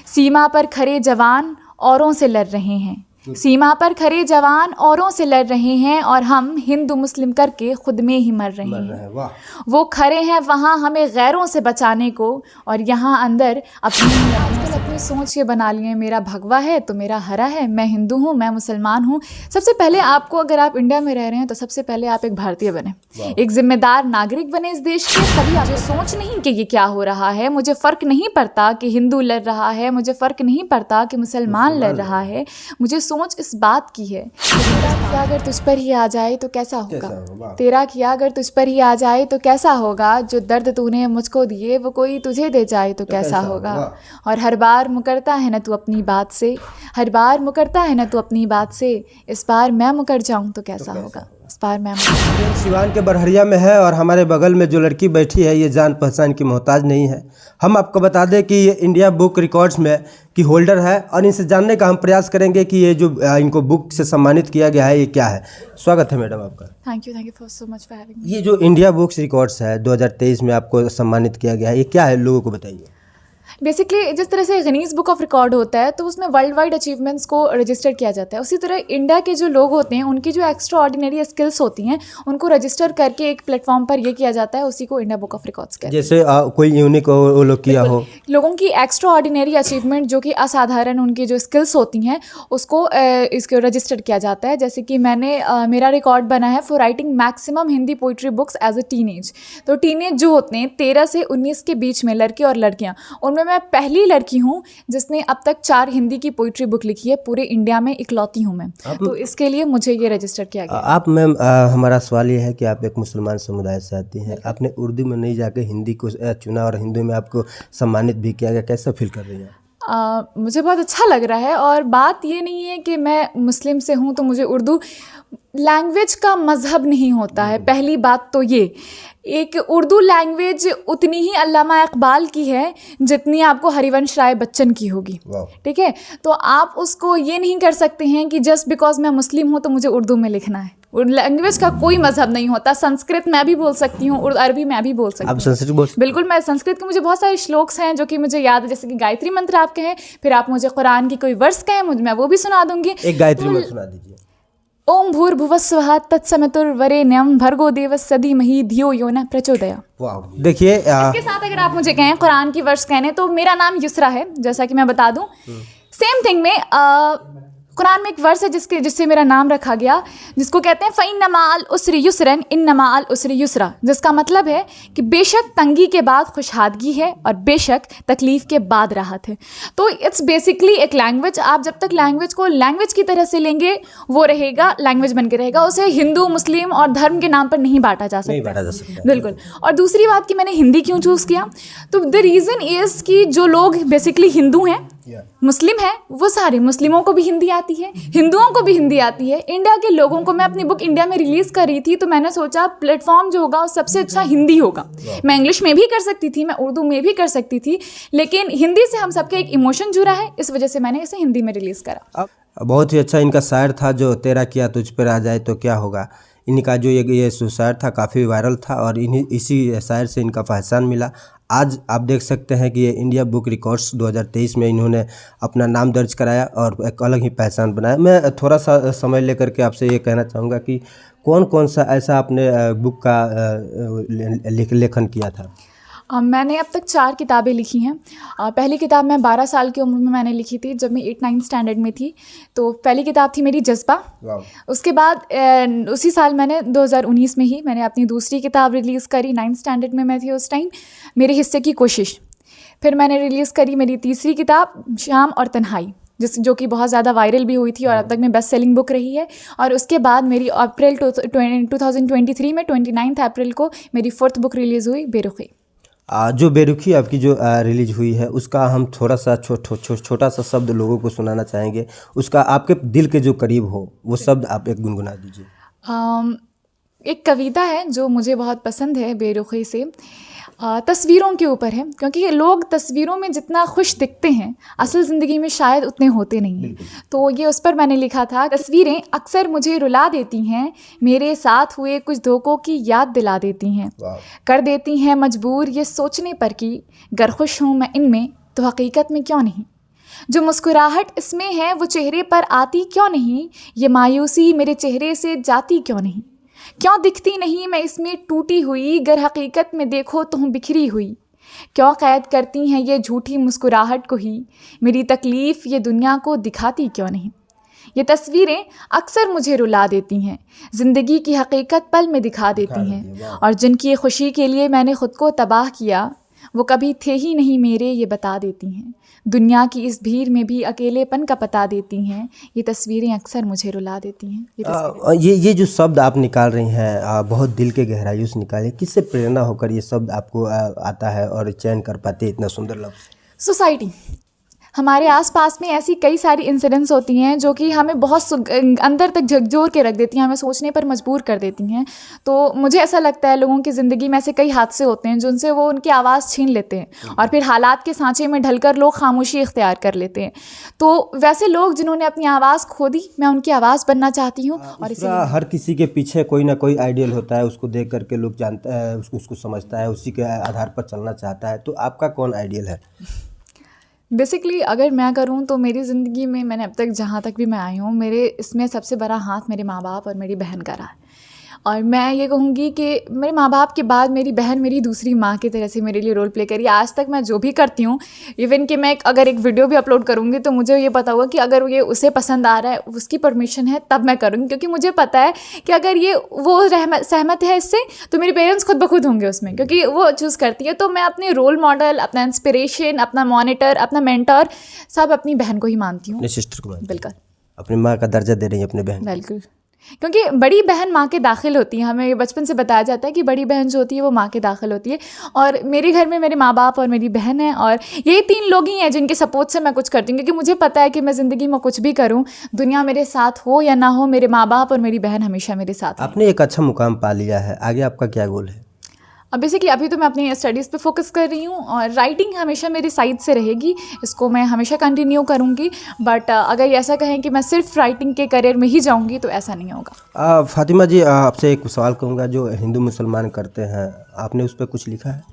सीमा पर खड़े जवान औरों से लड़ रहे हैं, सीमा पर खड़े जवान औरों से लड़ रहे हैं और हम हिंदू मुस्लिम करके खुद में ही मर रहे हैं। वाह। वो खड़े हैं वहाँ हमें गैरों से बचाने को और यहाँ अंदर अपनी सोच ये बना लिए, मेरा भगवा है तो मेरा हरा है, मैं हिंदू हूँ, मैं मुसलमान हूँ। सबसे पहले आपको, अगर आप इंडिया में रह रहे हैं तो सबसे पहले आप एक भारतीय बने, एक जिम्मेदार नागरिक बने इस देश के। तभी मुझे सोच नहीं कि ये क्या हो रहा है, मुझे फ़र्क नहीं पड़ता कि हिंदू लड़ रहा है, मुझे फ़र्क नहीं पड़ता कि मुसलमान लड़ रहा है, मुझे सोच इस बात की है तेरा किया अगर तुझ पर ही आ जाए तो कैसा होगा, तेरा किया अगर तुझ पर ही आ जाए तो कैसा होगा, जो दर्द तूने मुझको दिए वो कोई तुझे दे जाए तो कैसा होगा। और हर बार मुकरता है ना तू अपनी बात से, हर बार मुकरता है ना तू अपनी बात से, इस बार मैं मुकर जाऊं तो कैसा होगा, इस बार मैं सिवान के बरहरिया में है और हमारे बगल में जो लड़की बैठी है ये जान पहचान की मोहताज नहीं है। हम आपको बता दें कि ये इंडिया बुक रिकॉर्ड्स में की होल्डर है और इनसे जानने का हम प्रयास करेंगे कि ये जो इनको बुक से सम्मानित किया गया है ये क्या है। स्वागत है मैडम आपका। Thank you for so much for having me. ये जो इंडिया बुक्स रिकॉर्ड्स है 2023 में आपको सम्मानित किया गया है, ये क्या है, लोगों को बताइए। बेसिकली जिस तरह से गिनीज बुक ऑफ रिकॉर्ड होता है तो उसमें वर्ल्ड वाइड अचीवमेंट्स को रजिस्टर किया जाता है, उसी तरह इंडिया के जो लोग होते हैं उनकी जो एक्स्ट्रा ऑर्डिनरी स्किल्स होती हैं उनको रजिस्टर करके एक प्लेटफॉर्म पर ये किया जाता है, उसी को इंडिया बुक ऑफ रिकॉर्ड्स कहते हैं। जैसे कोई यूनिक वो लोग किया हो, लोगों की एक्स्ट्रा ऑर्डिनरी अचीवमेंट जो कि असाधारण उनकी जो स्किल्स होती हैं उसको इसको रजिस्टर किया जाता है। जैसे कि मैंने मेरा रिकॉर्ड बना है for writing maximum Hindi poetry books as a teenage. तो टीनेज जो होते हैं 13 से 19 के बीच में लड़के और लड़कियाँ, उनमें मैं पहली लड़की हूँ जिसने अब तक 4 हिंदी की पोइट्री बुक लिखी है, पूरे इंडिया में इकलौती हूँ मैं। तो इसके लिए मुझे ये रजिस्टर किया गया। आप मैम, हमारा सवाल ये है कि आप एक मुसलमान समुदाय से आती हैं, आपने उर्दू में नहीं जाके हिंदी को चुना और हिंदी में आपको सम्मानित भी किया गया, कैसा फील कर रही हैं? मुझे बहुत अच्छा लग रहा है और बात ये नहीं है कि मैं मुस्लिम से हूँ तो मुझे उर्दू, लैंग्वेज का मज़हब नहीं होता है। पहली बात तो ये, एक उर्दू लैंग्वेज उतनी ही अल्लामा इकबाल की है जितनी आपको हरिवंश राय बच्चन की होगी, ठीक है। तो आप उसको ये नहीं कर सकते हैं कि जस्ट बिकॉज मैं मुस्लिम हूँ तो मुझे उर्दू में लिखना है। लैंग्वेज का कोई मजहब नहीं होता। संस्कृत मैं भी बोल सकती हूँ, अरबी मैं भी बोल सकती हूँ। आप संस्कृत बोल? बिल्कुल, मैं संस्कृत के मुझे बहुत सारे श्लोक्स हैं जो कि मुझे याद है, जैसे कि गायत्री मंत्र आप कहें, फिर आप मुझे कुरान की कोई वर्स कहें, मैं वो भी सुना दूंगी। एक गायत्री मंत्र सुना दीजिए। ओम भूर्भुवस्वः तत्सवितुर्वरेण्यं भर्गो देवस्य धीमहि धियो यो नः प्रचोदयात्। देखिए, इसके साथ अगर आप मुझे कहें कुरान की वर्स कहने, तो मेरा नाम युसरा है, जैसा कि मैं बता दूं। सेम थिंग में कुरान में एक वर्स है जिससे मेरा नाम रखा गया, जिसको कहते हैं फ़इन्नमा अल उसरि युसरन इन्नमा अल उसरि युसरा, जिसका मतलब है कि बेशक तंगी के बाद खुशहादगी है और बेशक तकलीफ़ के बाद राहत है। तो इट्स बेसिकली एक लैंग्वेज। आप जब तक लैंग्वेज को लैंग्वेज की तरह से लेंगे वो रहेगा, लैंग्वेज बन के रहेगा। उसे हिंदू मुस्लिम और धर्म के नाम पर नहीं बांटा जा सकता। बिल्कुल। और दूसरी बात कि मैंने हिंदी क्यों चूज़ किया, तो द रीज़न इज़ कि जो लोग बेसिकली हिंदू हैं, मुस्लिम है, वो सारे मुस्लिमों को भी हिंदी आती है, हिंदुओं को भी हिंदी आती है। इंडिया के लोगों को, मैं अपनी बुक इंडिया में रिलीज़ कर रही थी तो मैंने सोचा प्लेटफॉर्म जो होगा वो सबसे अच्छा हिंदी होगा। मैं इंग्लिश में भी कर सकती थी, मैं उर्दू में भी कर सकती थी, लेकिन हिंदी से हम सबके एक इमोशन जुड़ा है, इस वजह से मैंने इसे हिंदी में रिलीज़ करा। बहुत ही अच्छा इनका शायर था जो तेरा किया तुझ पर आ जाए तो क्या होगा। इनका जो ये शायर था काफ़ी वायरल था और इसी शायर से इनका पहचान मिला। आज आप देख सकते हैं कि ये इंडिया बुक रिकॉर्ड्स 2023 में इन्होंने अपना नाम दर्ज कराया और एक अलग ही पहचान बनाया। मैं थोड़ा सा समय लेकर के आपसे ये कहना चाहूँगा कि कौन कौन सा ऐसा आपने बुक का लेखन किया था? मैंने अब तक 4 किताबें लिखी हैं। पहली किताब मैं 12 साल की उम्र में मैंने लिखी थी, जब मैं 8-9 स्टैंडर्ड में थी। तो पहली किताब थी मेरी जज्बा। उसके बाद उसी साल मैंने 2019 में ही मैंने अपनी दूसरी किताब रिलीज़ करी, 9th स्टैंडर्ड में मैं थी उस टाइम, मेरे हिस्से की कोशिश। फिर मैंने रिलीज़ करी मेरी तीसरी किताब शाम और तन्हाई, जो कि बहुत ज़्यादा वायरल भी हुई थी और अब तक में बेस्ट सेलिंग बुक रही है। और उसके बाद मेरी अप्रैल 2023 में 29 अप्रैल को मेरी 4th बुक रिलीज़ हुई, बेरुखी। जो बेरुखी आपकी जो रिलीज हुई है उसका हम थोड़ा सा छोटा सा शब्द लोगों को सुनाना चाहेंगे, उसका आपके दिल के जो करीब हो वो शब्द आप एक गुनगुना दीजिए। एक कविता है जो मुझे बहुत पसंद है बेरुखी से, तस्वीरों के ऊपर है, क्योंकि लोग तस्वीरों में जितना खुश दिखते हैं असल ज़िंदगी में शायद उतने होते नहीं हैं। तो ये उस पर मैंने लिखा था, तस्वीरें अक्सर मुझे रुला देती हैं, मेरे साथ हुए कुछ धोखों की याद दिला देती हैं, कर देती हैं मजबूर ये सोचने पर कि गर खुश हूँ मैं इनमें तो हकीकत में क्यों नहीं। जो मुस्कुराहट इसमें है वो चेहरे पर आती क्यों नहीं, ये मायूसी मेरे चेहरे से जाती क्यों नहीं, क्यों दिखती नहीं मैं इसमें टूटी हुई, गर हकीकत में देखो तो हूँ बिखरी हुई, क्यों कैद करती हैं ये झूठी मुस्कुराहट को ही, मेरी तकलीफ़ ये दुनिया को दिखाती क्यों नहीं। ये तस्वीरें अक्सर मुझे रुला देती हैं, ज़िंदगी की हकीकत पल में दिखा देती हैं, और जिनकी खुशी के लिए मैंने ख़ुद को तबाह किया वो कभी थे ही नहीं मेरे, ये बता देती हैं। दुनिया की इस भीड़ में भी अकेलेपन का पता देती हैं। ये तस्वीरें अक्सर मुझे रुला देती हैं। ये जो शब्द आप निकाल रही हैं बहुत दिल के गहराइयों से निकाले, किससे प्रेरणा होकर ये शब्द आपको आता है और चयन कर पाते इतना सुंदर लफ्ज़? सोसाइटी, हमारे आसपास में ऐसी कई सारी इंसिडेंट्स होती हैं जो कि हमें बहुत अंदर तक झकझोर के रख देती हैं, हमें सोचने पर मजबूर कर देती हैं। तो मुझे ऐसा लगता है लोगों की ज़िंदगी में ऐसे कई हादसे होते हैं जिनसे वो उनकी आवाज़ छीन लेते हैं और फिर हालात के सांचे में ढलकर लोग खामोशी इख्तियार कर लेते हैं। तो वैसे लोग जिन्होंने अपनी आवाज़ खो दी, मैं उनकी आवाज़ बनना चाहती हूँ। और इसलिए हर किसी के पीछे कोई ना कोई आइडियल होता है, उसको देख करके लोग जानता है, उसको समझता है, उसी के आधार पर चलना चाहता है। तो आपका कौन आइडियल है? बेसिकली अगर मैं करूँ तो मेरी ज़िंदगी में मैंने अब तक जहाँ तक भी मैं आई हूँ, मेरे इसमें सबसे बड़ा हाथ मेरे माँ बाप और मेरी बहन का रहा है। और मैं ये कहूँगी कि मेरे माँ बाप के बाद मेरी बहन मेरी दूसरी माँ की तरह से मेरे लिए रोल प्ले करी। आज तक मैं जो भी करती हूँ, इवन कि मैं अगर एक वीडियो भी अपलोड करूँगी तो मुझे ये पता होगा कि अगर ये उसे पसंद आ रहा है, उसकी परमिशन है, तब मैं करूँगी, क्योंकि मुझे पता है कि अगर ये वो सहमत है इससे तो मेरे पेरेंट्स खुद ब खुद होंगे उसमें, क्योंकि वो चूज़ करती है। तो मैं अपने रोल मॉडल, अपना इंस्पिरेशन, अपना मॉनिटर, अपना मेंटर सब अपनी बहन को ही मानती हूँ। अपनी सिस्टर को? बिल्कुल। अपनी माँ का दर्जा दे रही है अपनी बहन? बिल्कुल, क्योंकि बड़ी बहन माँ के दाखिल होती है। हमें ये बचपन से बताया जाता है कि बड़ी बहन जो होती है वो माँ के दाखिल होती है। और मेरे घर में मेरे माँ बाप और मेरी बहन है, और यही 3 लोग ही हैं जिनके सपोर्ट से मैं कुछ करती हूँ, क्योंकि मुझे पता है कि मैं ज़िंदगी में कुछ भी करूँ, दुनिया मेरे साथ हो या ना हो, मेरे माँ बाप और मेरी बहन हमेशा मेरे साथ। आपने एक अच्छा मुकाम पा लिया है, आगे आपका क्या गोल है? अब बेसिकली अभी तो मैं अपनी स्टडीज़ पे फोकस कर रही हूँ, और राइटिंग हमेशा मेरी साइड से रहेगी, इसको मैं हमेशा कंटिन्यू करूँगी। बट अगर ऐसा कहें कि मैं सिर्फ राइटिंग के करियर में ही जाऊँगी तो ऐसा नहीं होगा। फातिमा जी, आपसे एक सवाल कहूँगा, जो हिंदू मुसलमान करते हैं, आपने उस पर कुछ लिखा है?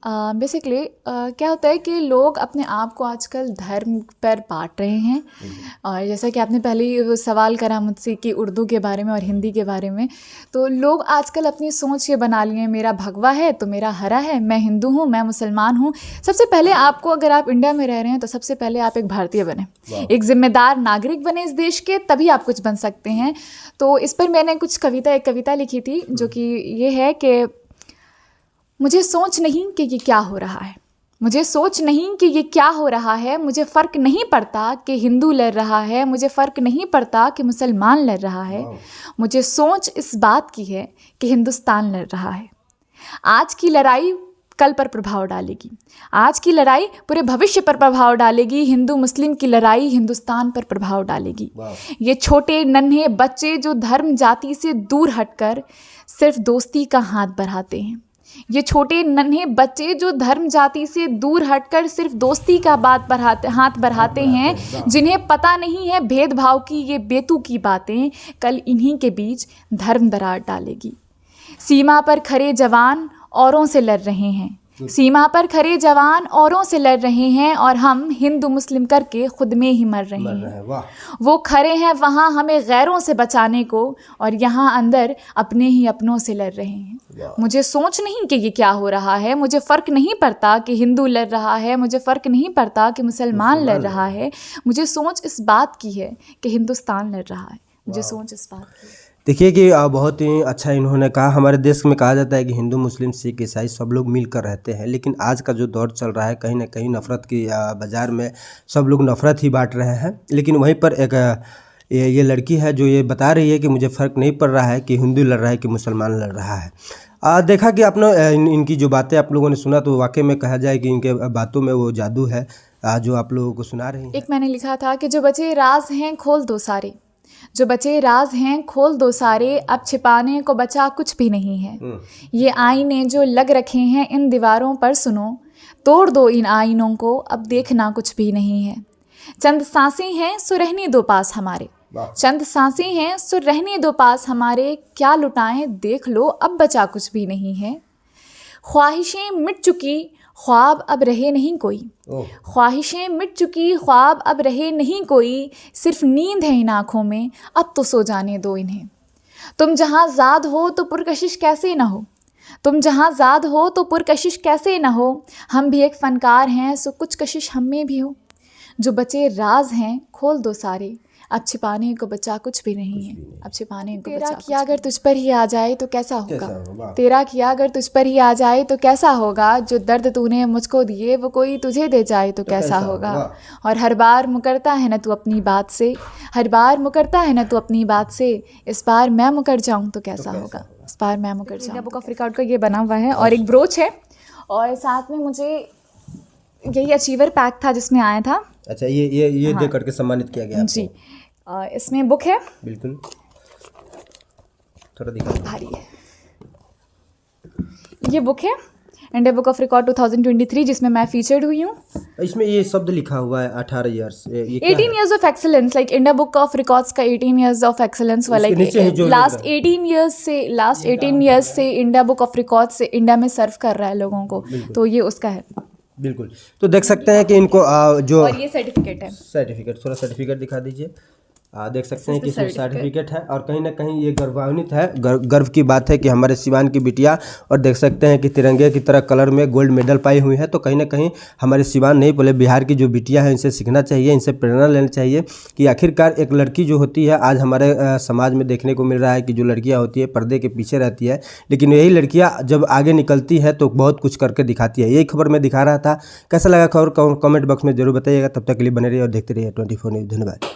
बेसिकली क्या होता है कि लोग अपने आप को आजकल धर्म पर बांट रहे हैं। और जैसा कि आपने पहले ही सवाल करा मुझसे कि उर्दू के बारे में और हिंदी के बारे में, तो लोग आजकल अपनी सोच ये बना लिए हैं, मेरा भगवा है तो मेरा हरा है, मैं हिंदू हूँ, मैं मुसलमान हूँ। सबसे पहले आपको, अगर आप इंडिया में रह रहे हैं तो सबसे पहले आप एक भारतीय बने, एक जिम्मेदार नागरिक बने इस देश के, तभी आप कुछ बन सकते हैं। तो इस पर मैंने एक कविता लिखी थी जो कि ये है कि मुझे सोच नहीं कि ये क्या हो रहा है, मुझे सोच नहीं कि ये क्या हो रहा है, मुझे फ़र्क नहीं पड़ता कि हिंदू लड़ रहा है, मुझे फ़र्क नहीं पड़ता कि मुसलमान लड़ रहा है, मुझे सोच इस बात की है कि हिंदुस्तान लड़ रहा है। आज की लड़ाई कल पर प्रभाव डालेगी, आज की लड़ाई पूरे भविष्य पर प्रभाव डालेगी, हिंदू मुस्लिम की लड़ाई हिंदुस्तान पर प्रभाव डालेगी। ये छोटे नन्हे बच्चे जो धर्म जाति से दूर हटकर सिर्फ दोस्ती का हाथ बढ़ाते हैं, ये छोटे नन्हे बच्चे जो धर्म जाति से दूर हटकर सिर्फ दोस्ती का हाथ बढ़ाते हैं, जिन्हें पता नहीं है भेदभाव की ये बेतुकी बातें कल इन्हीं के बीच धर्म दरार डालेगी। सीमा पर खड़े जवान औरों से लड़ रहे हैं, सीमा पर खड़े जवान औरों से लड़ रहे हैं, और हम हिंदू मुस्लिम करके खुद में ही मर रहे हैं। वो खड़े हैं वहाँ हमें गैरों से बचाने को, और यहाँ अंदर अपने ही अपनों से लड़ रहे हैं। मुझे सोच नहीं कि ये क्या हो रहा है, मुझे फ़र्क नहीं पड़ता कि हिंदू लड़ रहा है, मुझे फ़र्क नहीं पड़ता कि मुसलमान लड़ रहा है, मुझे सोच इस बात की है कि हिंदुस्तान लड़ रहा है, मुझे सोच इस बात की। देखिए कि बहुत ही अच्छा इन्होंने कहा। हमारे देश में कहा जाता है कि हिंदू मुस्लिम सिख ईसाई सब लोग मिलकर रहते हैं, लेकिन आज का जो दौर चल रहा है कहीं ना कहीं नफ़रत की बाज़ार में सब लोग नफ़रत ही बांट रहे हैं। लेकिन वहीं पर एक ये लड़की है जो ये बता रही है कि मुझे फ़र्क नहीं पड़ रहा है कि हिंदू लड़ रहा है कि मुसलमान लड़ रहा है। देखा कि आपने इनकी जो बातें आप लोगों ने सुना, तो वाकई में कहा जाए कि इनके बातों में वो जादू है जो आप लोगों को सुना रही हैं। एक मैंने लिखा था कि जो बचे राज हैं खोल दो सारे, जो बचे राज हैं खोल दो सारे, अब छिपाने को बचा कुछ भी नहीं है। ये आईने जो लग रखे हैं इन दीवारों पर सुनो, तोड़ दो इन आईनों को, अब देखना कुछ भी नहीं है। चंद सांसें हैं सो रहने दो पास हमारे, चंद सांसें हैं सो रहने दो पास हमारे, क्या लुटाएं देख लो अब बचा कुछ भी नहीं है। ख्वाहिशें मिट चुकी ख्वाब अब रहे नहीं कोई, ओह, ख्वाहिशें मिट चुकी, ख्वाब अब रहे नहीं कोई, सिर्फ नींद है इन आँखों में, अब तो सो जाने दो इन्हें। तुम जहाँ ज़ाद हो तो पुरकशिश कैसे न हो, तुम जहाँ ज़ाद हो तो पुरकशिश कैसे न हो, हम भी एक फ़नकार हैं सो कुछ कशिश हम में भी हो। जो बचे राज हैं खोल दो सारे, अब छिपाने को बचा कुछ भी नहीं है, अब छिपाने को तेरा किया अगर तुझ पर ही आ जाए तो कैसा होगा, होगा? तेरा किया अगर तुझ पर ही आ जाए तो कैसा होगा, जो दर्द तूने मुझको दिए वो कोई तुझे दे जाए तो कैसा होगा। और हर बार मुकरता है ना तू अपनी बात से, हर बार मुकरता है ना तू अपनी बात से, इस बार मैं मुकर जाऊँ तो कैसा होगा, इस बार मैं मुकर जाऊँ। बुक ऑफ रिकॉर्ड का ये बना हुआ है और एक ब्रोच है और साथ में मुझे यही अचीवर पैक था जिसमें आया था। अच्छा, ये दे करके सम्मानित किया गया आपको। जी, इसमें बुक है, बिल्कुल, थोड़ा दिखा। भारी है। ये बुक है इंडिया बुक ऑफ रिकॉर्ड 2023 जिसमें मैं फीचर्ड हुई हूँ। इसमें ये शब्द लिखा हुआ है 18 ईयर्स, ये 18 years of excellence, like India book of records का 18 years of excellence वाला, उसके नीचे ही जो लास्ट 18 years से इंडिया बुक ऑफ रिकॉर्ड्स से इंडिया में सर्व कर रहा है लोगों को, तो ये उसका है। बिल्कुल, तो देख सकते हैं कि इनको जो और ये सर्टिफिकेट है, सर्टिफिकेट, थोड़ा सर्टिफिकेट दिखा दीजिए। देख सकते हैं कि इसमें सर्टिफिकेट है और कहीं ना कहीं ये गर्वान्वित है, गर्व की बात है कि हमारे सिवान की बिटिया, और देख सकते हैं कि तिरंगे की तरह कलर में गोल्ड मेडल पाई हुई है। तो कहीं ना कहीं हमारे सिवान नहीं बोले बिहार की जो बिटिया है इनसे सीखना चाहिए, इनसे प्रेरणा लेनी चाहिए कि आखिरकार एक लड़की जो होती है, आज हमारे समाज में देखने को मिल रहा है कि जो लड़कियाँ होती है पर्दे के पीछे रहती है, लेकिन यही लड़कियाँ जब आगे निकलती है तो बहुत कुछ करके दिखाती है। यही खबर मैं दिखा रहा था। कैसा लगा खबर कमेंट बॉक्स में जरूर बताइएगा। तब तक के लिए बने रहिए और देखते रहिए 24 न्यूज़। धन्यवाद।